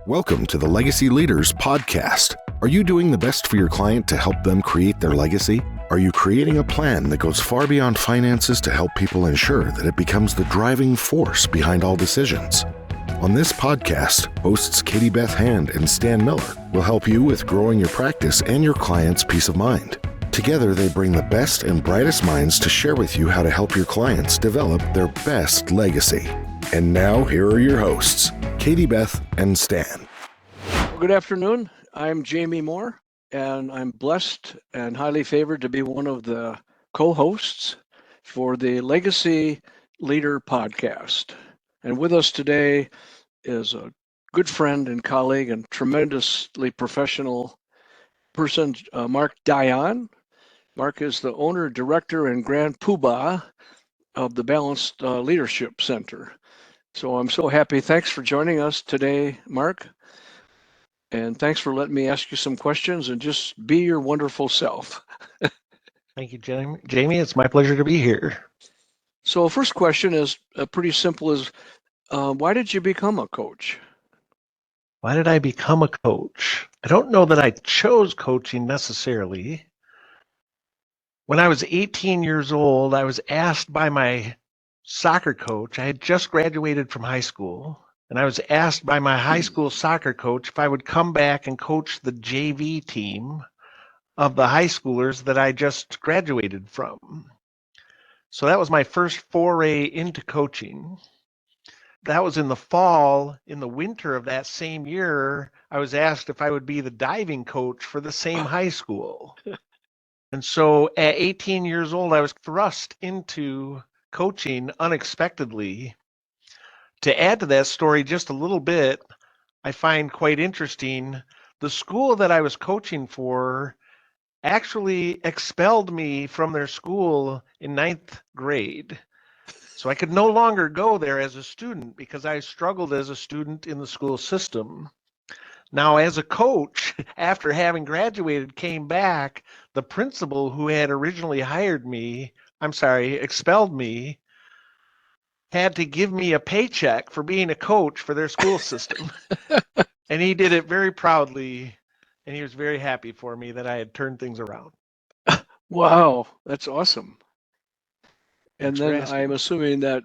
Welcome to the Legacy Leaders Podcast. Are you doing the best for your client to help them create their legacy? Are you creating a plan that goes far beyond finances to help people ensure that it becomes the driving force behind all decisions? On this podcast, hosts Katie Beth Hand and Stan Miller will help you with growing your practice and your clients' peace of mind. Together, they bring the best and brightest minds to share with you how to help your clients develop their best legacy. And now, here are your hosts, Katie Beth and Stan. Good afternoon. I'm Jamie Moore, and I'm blessed and highly favored to be one of the co-hosts for the Legacy Leader Podcast. And with us today is a good friend and colleague and tremendously professional person, Marc Dion. Marc is the owner, director, and grand poobah of the Balanced Leadership Center. So I'm so happy. Thanks for joining us today, Marc. And thanks for letting me ask you some questions and just be your wonderful self. Thank you, Jamie. Jamie, it's my pleasure to be here. So first question is pretty simple is, why did you become a coach? Why did I become a coach? I don't know that I chose coaching necessarily. When I was 18 years old, I was asked by my soccer coach. I had just graduated from high school, and I was asked by my high school soccer coach if I would come back and coach the JV team of the high schoolers that I just graduated from. So that was my first foray into coaching. That was in the fall. In the winter of that same year, I was asked if I would be the diving coach for the same high school. And so at 18 years old, I was thrust into coaching unexpectedly. To add to that story just a little bit, I find quite interesting, the school that I was coaching for actually expelled me from their school in 9th grade. So I could no longer go there as a student because I struggled as a student in the school system. Now, as a coach, after having graduated, came back, the principal who had originally expelled me, had to give me a paycheck for being a coach for their school system. And he did it very proudly, and he was very happy for me that I had turned things around. Wow, that's awesome. Thanks And then for asking. I'm assuming that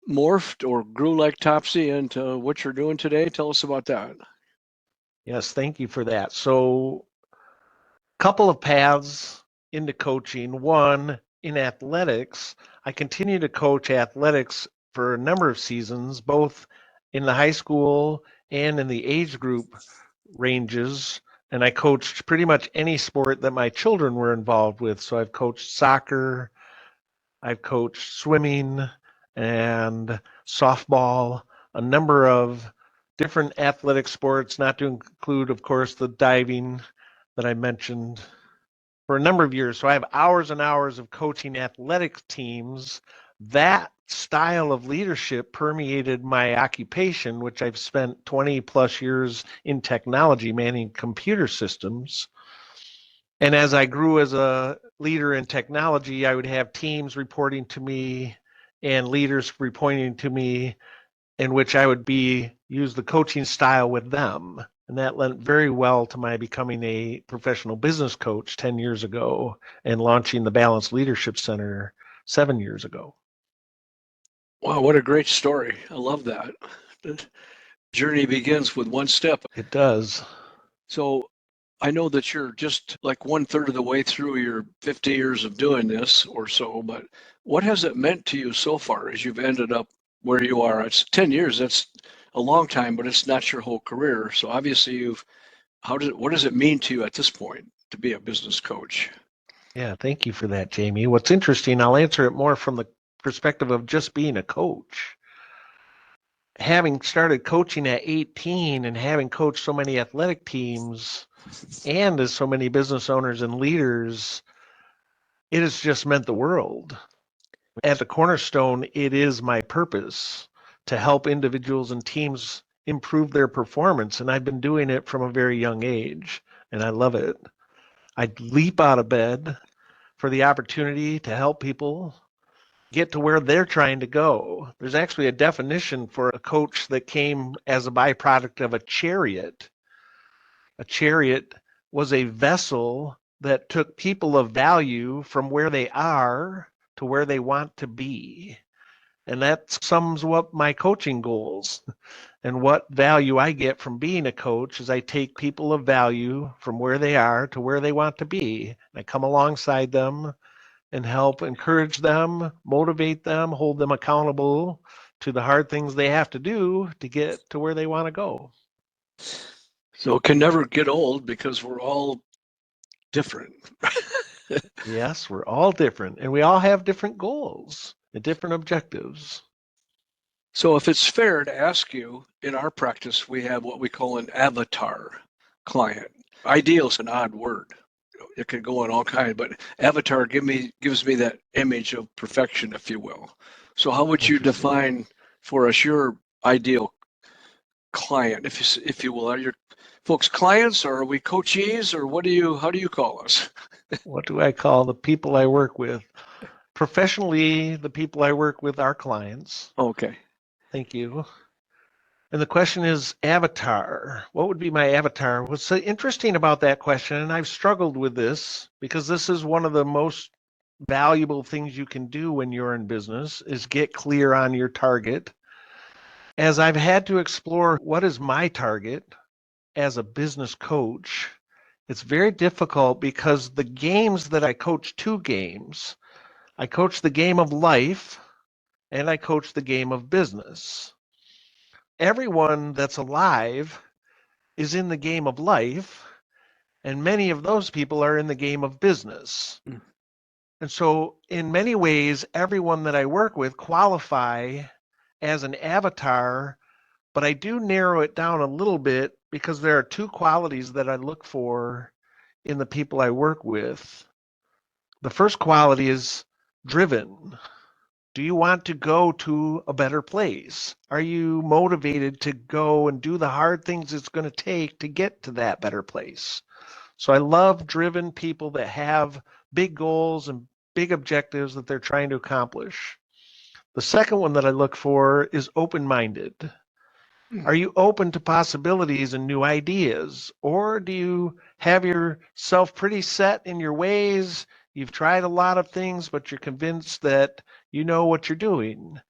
morphed or grew like Topsy into what you're doing today. Tell us about that. Yes, thank you for that. So, couple of paths into coaching. One, in athletics, I continue to coach athletics for a number of seasons, both in the high school and in the age group ranges. And I coached pretty much any sport that my children were involved with. So I've coached soccer, I've coached swimming and softball, a number of different athletic sports, not to include, of course, the diving that I mentioned, for a number of years. So I have hours and hours of coaching athletic teams. That style of leadership permeated my occupation, which I've spent 20 plus years in technology, managing computer systems. And as I grew as a leader in technology, I would have teams reporting to me and leaders reporting to me, in which I would use the coaching style with them. And that lent very well to my becoming a professional business coach 10 years ago and launching the Balanced Leadership Center 7 years ago. Wow, what a great story. I love that. The journey begins with one step. It does. So I know that you're just like 1/3 of the way through your 50 years of doing this or so, but what has it meant to you so far as you've ended up where you are? It's 10 years, that's a long time, but it's not your whole career. So obviously what does it mean to you at this point to be a business coach? Yeah, thank you for that, Jamie. What's interesting, I'll answer it more from the perspective of just being a coach. Having started coaching at 18 and having coached so many athletic teams and as so many business owners and leaders, it has just meant the world. At the cornerstone, it is my purpose to help individuals and teams improve their performance. And I've been doing it from a very young age, and I love it. I leap out of bed for the opportunity to help people get to where they're trying to go. There's actually a definition for a coach that came as a byproduct of a chariot. A chariot was a vessel that took people of value from where they are to where they want to be. And that sums up my coaching goals. And what value I get from being a coach is I take people of value from where they are to where they want to be. I come alongside them and help encourage them, motivate them, hold them accountable to the hard things they have to do to get to where they want to go. So it can never get old because we're all different. Yes, we're all different, and we all have different goals and different objectives. So if it's fair to ask you, in our practice, we have what we call an avatar client. Ideal is an odd word. It could go on all kinds, but avatar gives me that image of perfection, if you will. So how would you define for us your ideal client, if you will? Are your folks clients, or are we coachees, or how do you call us? What do I call the people I work with? Professionally, the people I work with are clients. Okay. Thank you. And the question is avatar. What would be my avatar? What's so interesting about that question, and I've struggled with this because this is one of the most valuable things you can do when you're in business, is get clear on your target. As I've had to explore what is my target as a business coach, it's very difficult because the games that I coach, two games. I coach the game of life and I coach the game of business. Everyone that's alive is in the game of life, and many of those people are in the game of business. Mm. And so in many ways, everyone that I work with qualify as an avatar, but I do narrow it down a little bit because there are two qualities that I look for in the people I work with. The first quality is driven. Do you want to go to a better place? Are you motivated to go and do the hard things it's going to take to get to that better place? So I love driven people that have big goals and big objectives that they're trying to accomplish. The second one that I look for is open-minded. Are you open to possibilities and new ideas? Or do you have yourself pretty set in your ways? You've tried a lot of things, but you're convinced that you know what you're doing.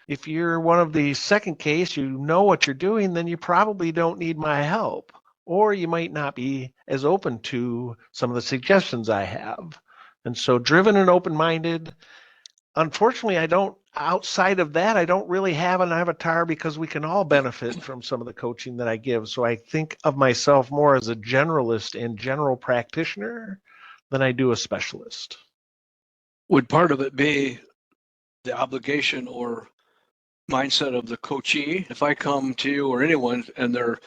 If you're one of the second case, you know what you're doing, then you probably don't need my help. Or you might not be as open to some of the suggestions I have. And so driven and open-minded. Unfortunately, outside of that, I don't really have an avatar because we can all benefit from some of the coaching that I give. So I think of myself more as a generalist and general practitioner than I do a specialist. Would part of it be the obligation or mindset of the coachee? If I come to you or anyone and they're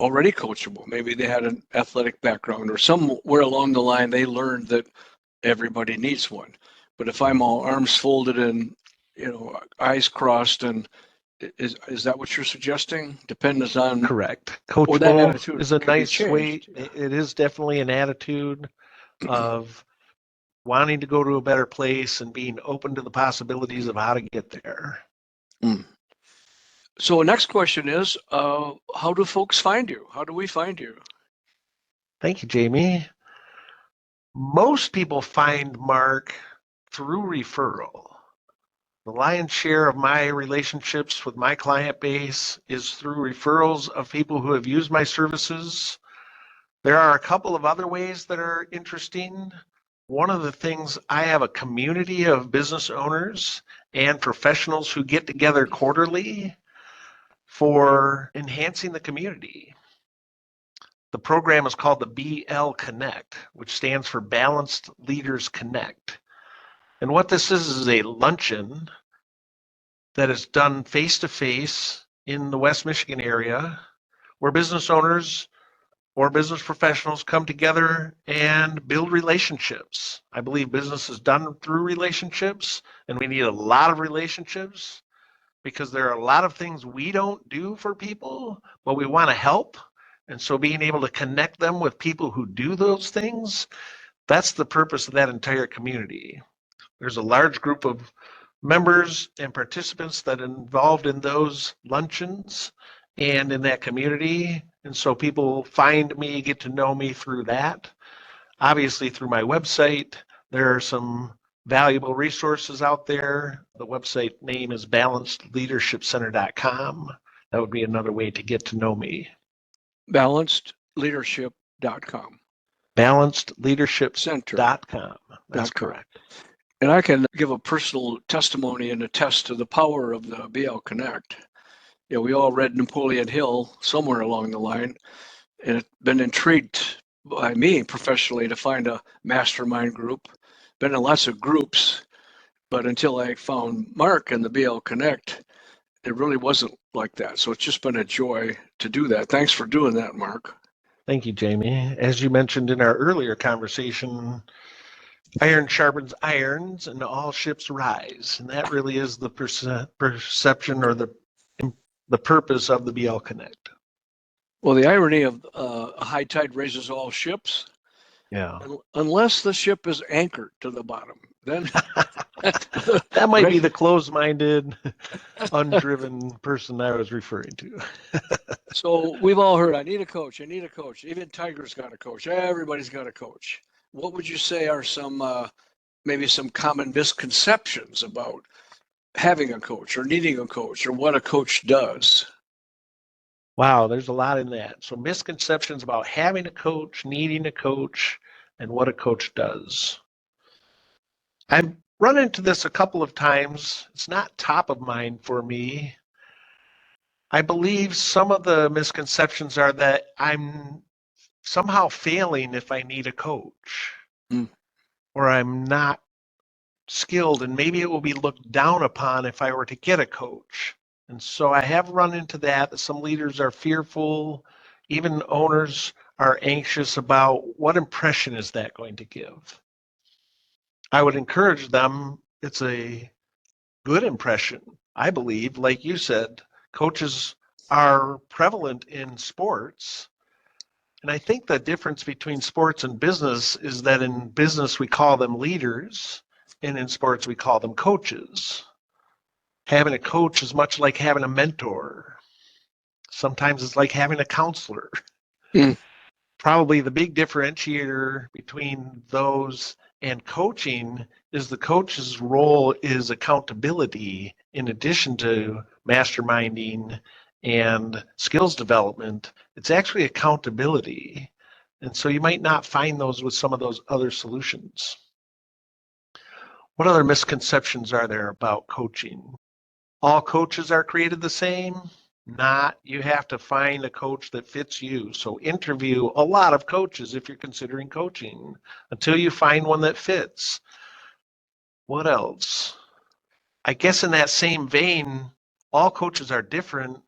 already coachable, maybe they had an athletic background or somewhere along the line they learned that everybody needs one. But if I'm all arms folded and eyes crossed, and is that what you're suggesting? Dependent on Correct. or that Coachable attitude is a can be nice way. changed. Yeah. It is definitely an attitude of wanting to go to a better place and being open to the possibilities of how to get there. Mm. So next question is, how do folks find you? How do we find you? Thank you, Jamie. Most people find Marc through referral. The lion's share of my relationships with my client base is through referrals of people who have used my services. There are a couple of other ways that are interesting. One of the things, I have a community of business owners and professionals who get together quarterly for enhancing the community. The program is called the BL Connect, which stands for Balanced Leaders Connect. And what this is a luncheon that is done face-to-face in the West Michigan area, where business owners or business professionals come together and build relationships. I believe business is done through relationships, and we need a lot of relationships because there are a lot of things we don't do for people, but we want to help. And so being able to connect them with people who do those things, that's the purpose of that entire community. There's a large group of members and participants that are involved in those luncheons and in that community. And so people find me, get to know me through that. Obviously, through my website, there are some valuable resources out there. The website name is balancedleadershipcenter.com. That would be another way to get to know me. Balancedleadership.com. Balancedleadership.com. That's correct. And I can give a personal testimony and attest to the power of the BL Connect. We all read Napoleon Hill somewhere along the line, and it's been intrigued by me professionally to find a mastermind group. Been in lots of groups, but until I found Marc and the BL Connect, it really wasn't like that. So it's just been a joy to do that. Thanks for doing that, Marc. Thank you, Jamie. As you mentioned in our earlier conversation, iron sharpens irons and all ships rise. And that really is the perception or the purpose of the BL Connect. Well, the irony of a high tide raises all ships. Yeah. Unless the ship is anchored to the bottom, then that might be the closed-minded, undriven person I was referring to. So we've all heard, I need a coach. Even Tiger's got a coach. Everybody's got a coach. What would you say are some maybe some common misconceptions about having a coach or needing a coach or what a coach does? Wow, there's a lot in that. So misconceptions about having a coach, needing a coach, and what a coach does. I've run into this a couple of times. It's not top of mind for me. I believe some of the misconceptions are that I'm somehow failing if I need a coach, or I'm not skilled, and maybe it will be looked down upon if I were to get a coach. And so I have run into that some leaders are fearful, even owners are anxious about what impression is that going to give. I would encourage them, it's a good impression. I believe, like you said, coaches are prevalent in sports. And I think the difference between sports and business is that in business we call them leaders, and in sports we call them coaches. Having a coach is much like having a mentor. Sometimes it's like having a counselor. Probably the big differentiator between those and coaching is the coach's role is accountability in addition to masterminding and skills development. It's actually accountability. And so you might not find those with some of those other solutions. What other misconceptions are there about coaching? All coaches are created the same? Not. You have to find a coach that fits you. So interview a lot of coaches if you're considering coaching until you find one that fits. What else? I guess in that same vein, all coaches are different.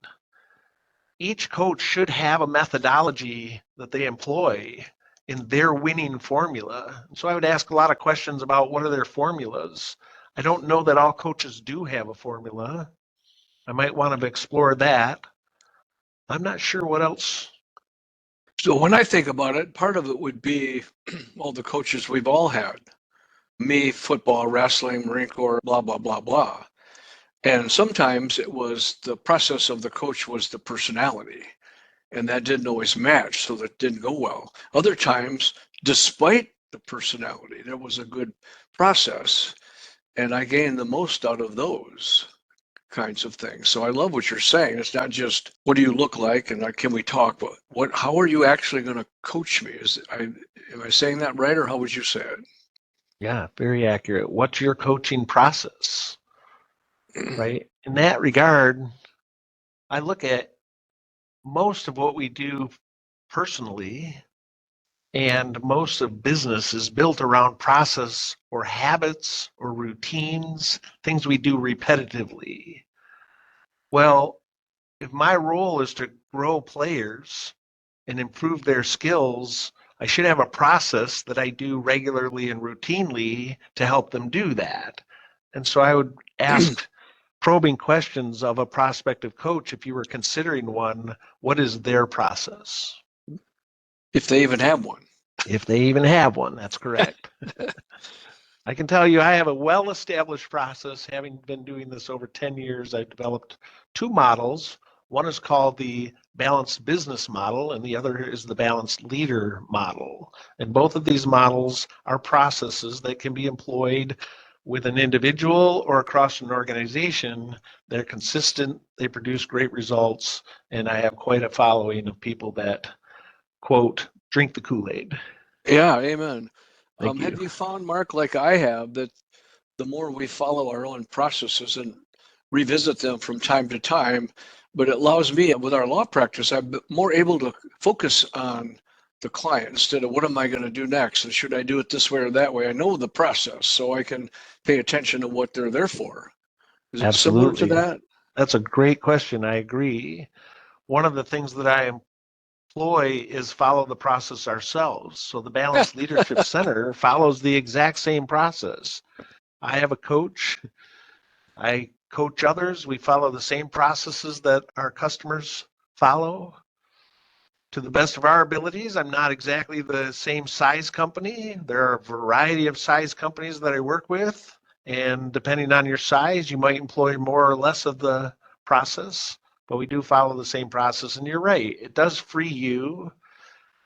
Each coach should have a methodology that they employ in their winning formula. So I would ask a lot of questions about what are their formulas. I don't know that all coaches do have a formula. I might want to explore that. I'm not sure what else. So when I think about it, part of it would be all the coaches we've all had. Me, football, wrestling, Marine Corps, blah, blah, blah, blah. And sometimes it was the process of the coach was the personality. And that didn't always match, so that didn't go well. Other times, despite the personality, there was a good process. And I gained the most out of those kinds of things. So I love what you're saying. It's not just what do you look like and can we talk, but how are you actually going to coach me? Am I saying that right, or how would you say it? Yeah, very accurate. What's your coaching process? Right? In that regard, I look at most of what we do personally and most of business is built around process or habits or routines, things we do repetitively. Well, if my role is to grow players and improve their skills, I should have a process that I do regularly and routinely to help them do that. And so I would ask probing questions of a prospective coach, if you were considering one, what is their process? If they even have one. If they even have one, that's correct. I can tell you I have a well-established process. Having been doing this over 10 years, I've developed two models. One is called the balanced business model, and the other is the balanced leader model. And both of these models are processes that can be employed with an individual or across an organization. They're consistent, they produce great results, and I have quite a following of people that, quote, drink the Kool-Aid. Yeah, amen. Thank you. Have you found, Mark, like I have, that the more we follow our own processes and revisit them from time to time, but it allows me, with our law practice, I'm more able to focus on the client instead of what am I going to do next, and should I do it this way or that way? I know the process, so I can pay attention to what they're there for. Is it similar to Absolutely. that? That's a great question. I agree. One of the things that I employ is follow the process ourselves. So the Balanced Leadership Center follows the exact same process. I have a coach. I coach others. We follow the same processes that our customers follow to the best of our abilities. I'm not exactly the same size company. There are a variety of size companies that I work with. And depending on your size, you might employ more or less of the process, but we do follow the same process. And you're right, it does free you.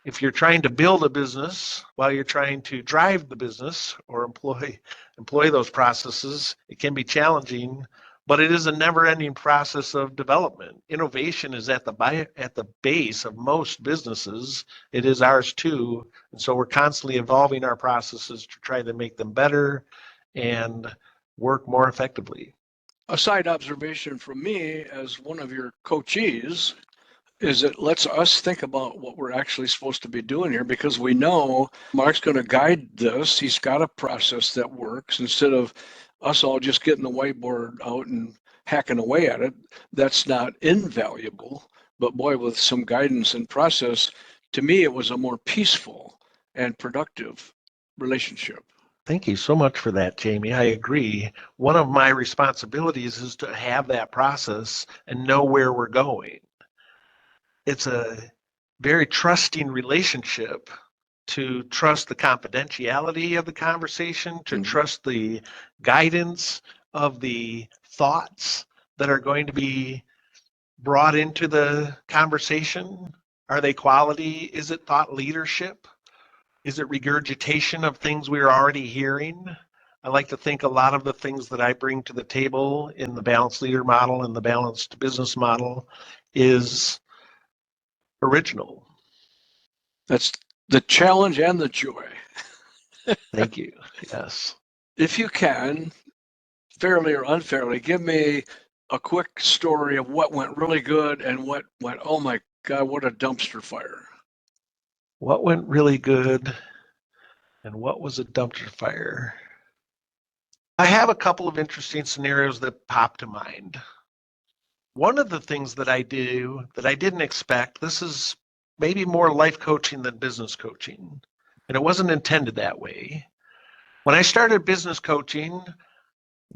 If you're trying to build a business while you're trying to drive the business or employ those processes, it can be challenging, but it is a never-ending process of development. Innovation is at the base of most businesses. It is ours too, and so we're constantly evolving our processes to try to make them better and work more effectively. A side observation from me as one of your coachees is it lets us think about what we're actually supposed to be doing here because we know Mark's going to guide this. He's got a process that works instead of us all just getting the whiteboard out and hacking away at it. That's not invaluable, but boy, with some guidance and process, to me, it was a more peaceful and productive relationship. Thank you so much for that, Jamie. I agree. One of my responsibilities is to have that process and know where we're going. It's a very trusting relationship to trust the confidentiality of the conversation, to trust the guidance of the thoughts that are going to be brought into the conversation. Are they quality? Is it thought leadership? Is it regurgitation of things we're already hearing? I like to think a lot of the things that I bring to the table in the balanced leader model and the balanced business model is original. That's the challenge and the joy. Thank you. Yes. If you can, fairly or unfairly, give me a quick story of what went really good and what went, oh my God, what a dumpster fire. What went really good and what was a dumpster fire? I have a couple of interesting scenarios that pop to mind. One of the things that I do that I didn't expect, this is maybe more life coaching than business coaching, and it wasn't intended that way. When I started business coaching,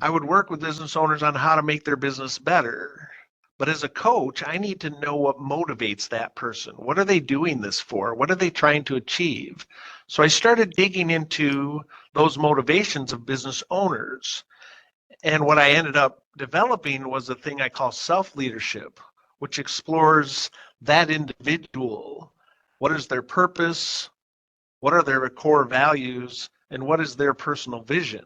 I would work with business owners on how to make their business better. But as a coach, I need to know what motivates that person. What are they doing this for? What are they trying to achieve? So I started digging into those motivations of business owners. And what I ended up developing was a thing I call self-leadership, which explores that individual. What is their purpose? What are their core values? And what is their personal vision?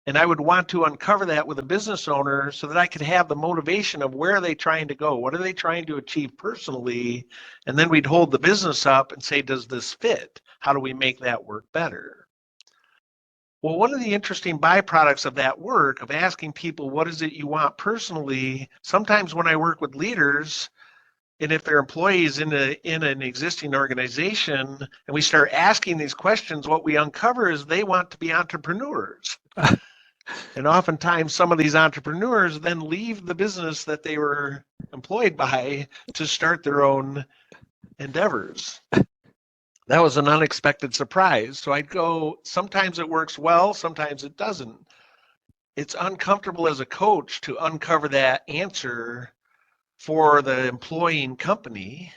And I would want to uncover that with a business owner so that I could have the motivation of where are they trying to go? What are they trying to achieve personally? And then we'd hold the business up and say, does this fit? How do we make that work better? Well, one of the interesting byproducts of that work, of asking people, what is it you want personally? Sometimes when I work with leaders, and if they're employees in an existing organization, and we start asking these questions, what we uncover is they want to be entrepreneurs. And oftentimes some of these entrepreneurs then leave the business that they were employed by to start their own endeavors. That was an unexpected surprise. So I'd go, sometimes it works well, sometimes it doesn't. It's uncomfortable as a coach to uncover that answer for the employing company.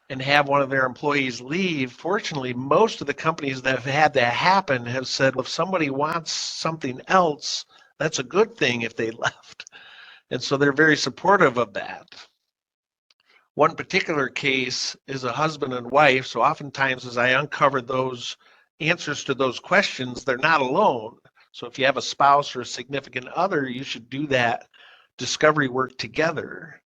and have one of their employees leave. Fortunately, most of the companies that have had that happen have said, well, if somebody wants something else, that's a good thing if they left. And so they're very supportive of that. One particular case is a husband and wife. So oftentimes as I uncover those answers to those questions, they're not alone. So if you have a spouse or a significant other, you should do that discovery work together.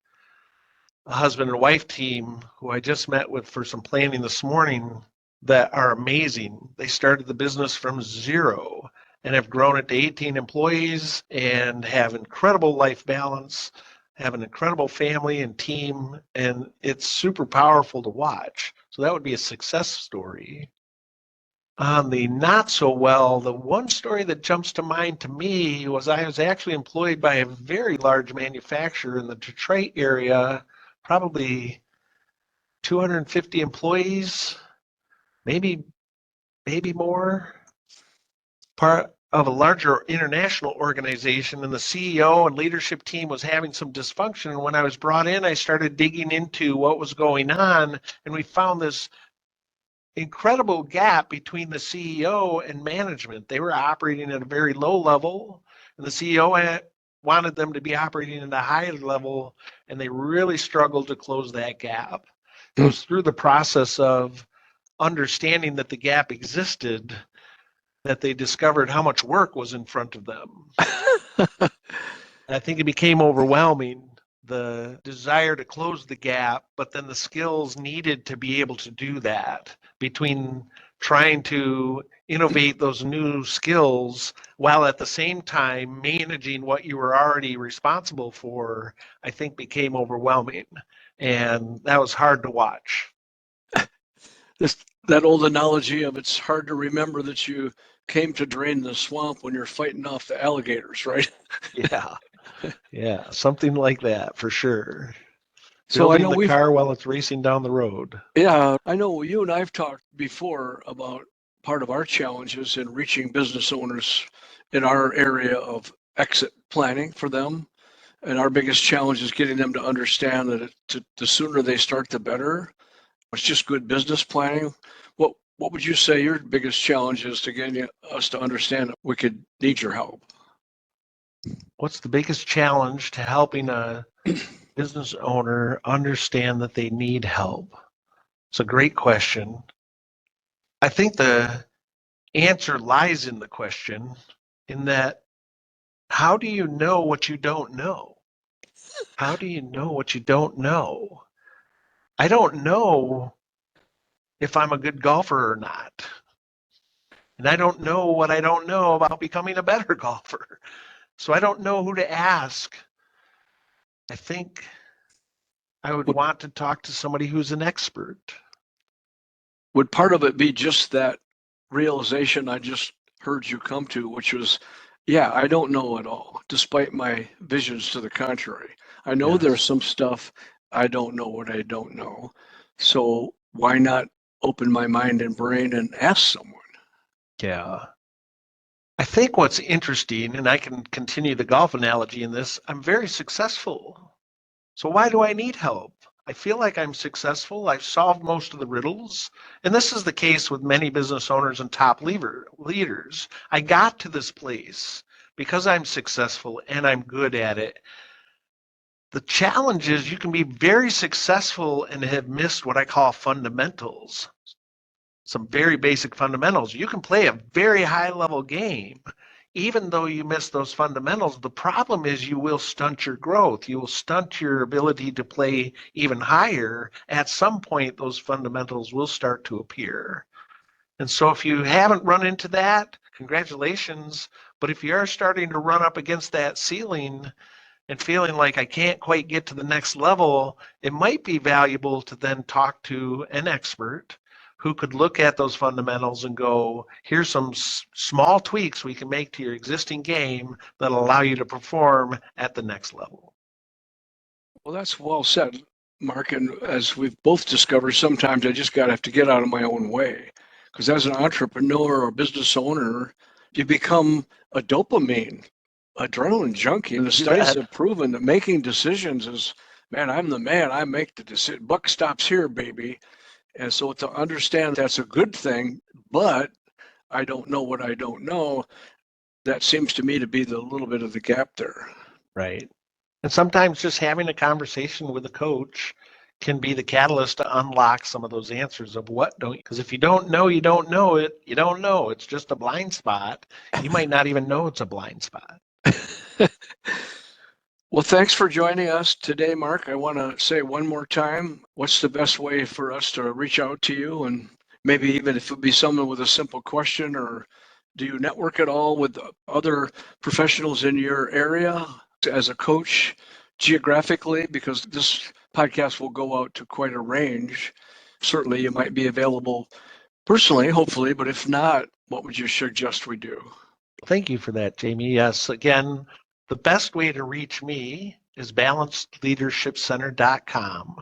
A husband and wife team who I just met with for some planning this morning that are amazing. They started the business from zero and have grown it to 18 employees and have incredible life balance, have an incredible family and team, and it's super powerful to watch. So that would be a success story. On the not so well, the one story that jumps to mind to me was I was actually employed by a very large manufacturer in the Detroit area, probably 250 employees, maybe more, part of a larger international organization, and the CEO and leadership team was having some dysfunction. And when I was brought in, I started digging into what was going on, and we found this incredible gap between the CEO and management. They were operating at a very low level, and the CEO wanted them to be operating at a higher level, and they really struggled to close that gap. It was through the process of understanding that the gap existed that they discovered how much work was in front of them. I think it became overwhelming, the desire to close the gap, but then the skills needed to be able to do that, between trying to innovate those new skills while at the same time managing what you were already responsible for, I think became overwhelming. And that was hard to watch. That old analogy of it's hard to remember that you came to drain the swamp when you're fighting off the alligators, right? Yeah, something like that for sure. So Building the car while it's racing down the road. Yeah, I know you and I've talked before about part of our challenges in reaching business owners in our area of exit planning for them. And our biggest challenge is getting them to understand that the sooner they start, the better. It's just good business planning. What would you say your biggest challenge is to getting us to understand that we could need your help? What's the biggest challenge to helping a business owner understand that they need help? It's a great question. I think the answer lies in the question, in that, how do you know what you don't know? How do you know what you don't know? I don't know if I'm a good golfer or not. And I don't know what I don't know about becoming a better golfer. So I don't know who to ask. I think I would want to talk to somebody who's an expert. Would part of it be just that realization I just heard you come to, which was, yeah, I don't know it all, despite my visions to the contrary. I know there's some stuff I don't know what I don't know. So why not open my mind and brain and ask someone? Yeah. I think what's interesting, and I can continue the golf analogy in this, I'm very successful. So why do I need help? I feel like I'm successful. I've solved most of the riddles. And this is the case with many business owners and top leaders. I got to this place because I'm successful and I'm good at it. The challenge is you can be very successful and have missed what I call fundamentals. Some very basic fundamentals. You can play a very high level game. Even though you miss those fundamentals, the problem is you will stunt your growth. You will stunt your ability to play even higher. At some point, those fundamentals will start to appear. And so if you haven't run into that, congratulations. But if you are starting to run up against that ceiling and feeling like I can't quite get to the next level, it might be valuable to then talk to an expert who could look at those fundamentals and go, here's some small tweaks we can make to your existing game that'll allow you to perform at the next level. Well, that's well said, Mark. And as we've both discovered, sometimes I just have to get out of my own way. Because as an entrepreneur or business owner, you become a dopamine, adrenaline junkie. And the studies have proven that making decisions is man, I'm the man. I make the decision. Buck stops here, baby. And so to understand that's a good thing, but I don't know what I don't know, that seems to me to be the little bit of the gap there. Right. And sometimes just having a conversation with a coach can be the catalyst to unlock some of those answers of what don't you, because if you don't know, you don't know it, you don't know. It's just a blind spot. You might not even know it's a blind spot. Well, thanks for joining us today, Mark. I want to say one more time, what's the best way for us to reach out to you? And maybe even if it would be someone with a simple question, or do you network at all with other professionals in your area as a coach geographically? Because this podcast will go out to quite a range. Certainly you might be available personally, hopefully, but if not, what would you suggest we do? Thank you for that, Jamie. Yes, again, the best way to reach me is balancedleadershipcenter.com.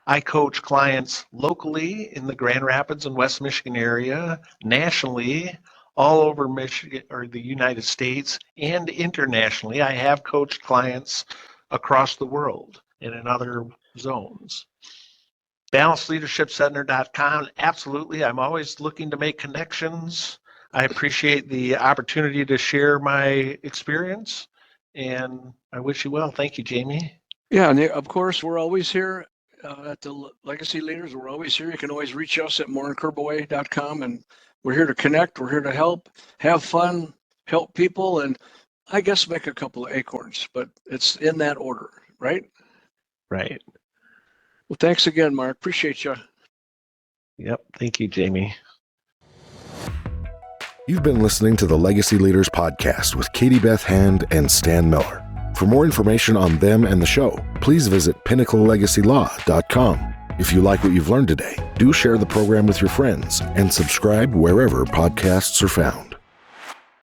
I coach clients locally in the Grand Rapids and West Michigan area, nationally, all over Michigan or the United States, and internationally. I have coached clients across the world and in other zones. balancedleadershipcenter.com. Absolutely. I'm always looking to make connections. I appreciate the opportunity to share my experience, and I wish you well. Thank you, Jamie. Yeah, and of course, we're always here at the Legacy Leaders. We're always here. You can always reach us at moreandcurbaway.com, and we're here to connect. We're here to help, have fun, help people, and I guess make a couple of acorns, but it's in that order, right? Right. Well, thanks again, Mark. Appreciate you. Yep. Thank you, Jamie. You've been listening to the Legacy Leaders Podcast with Katie Beth Hand and Stan Miller. For more information on them and the show, please visit pinnaclelegacylaw.com. If you like what you've learned today, do share the program with your friends and subscribe wherever podcasts are found.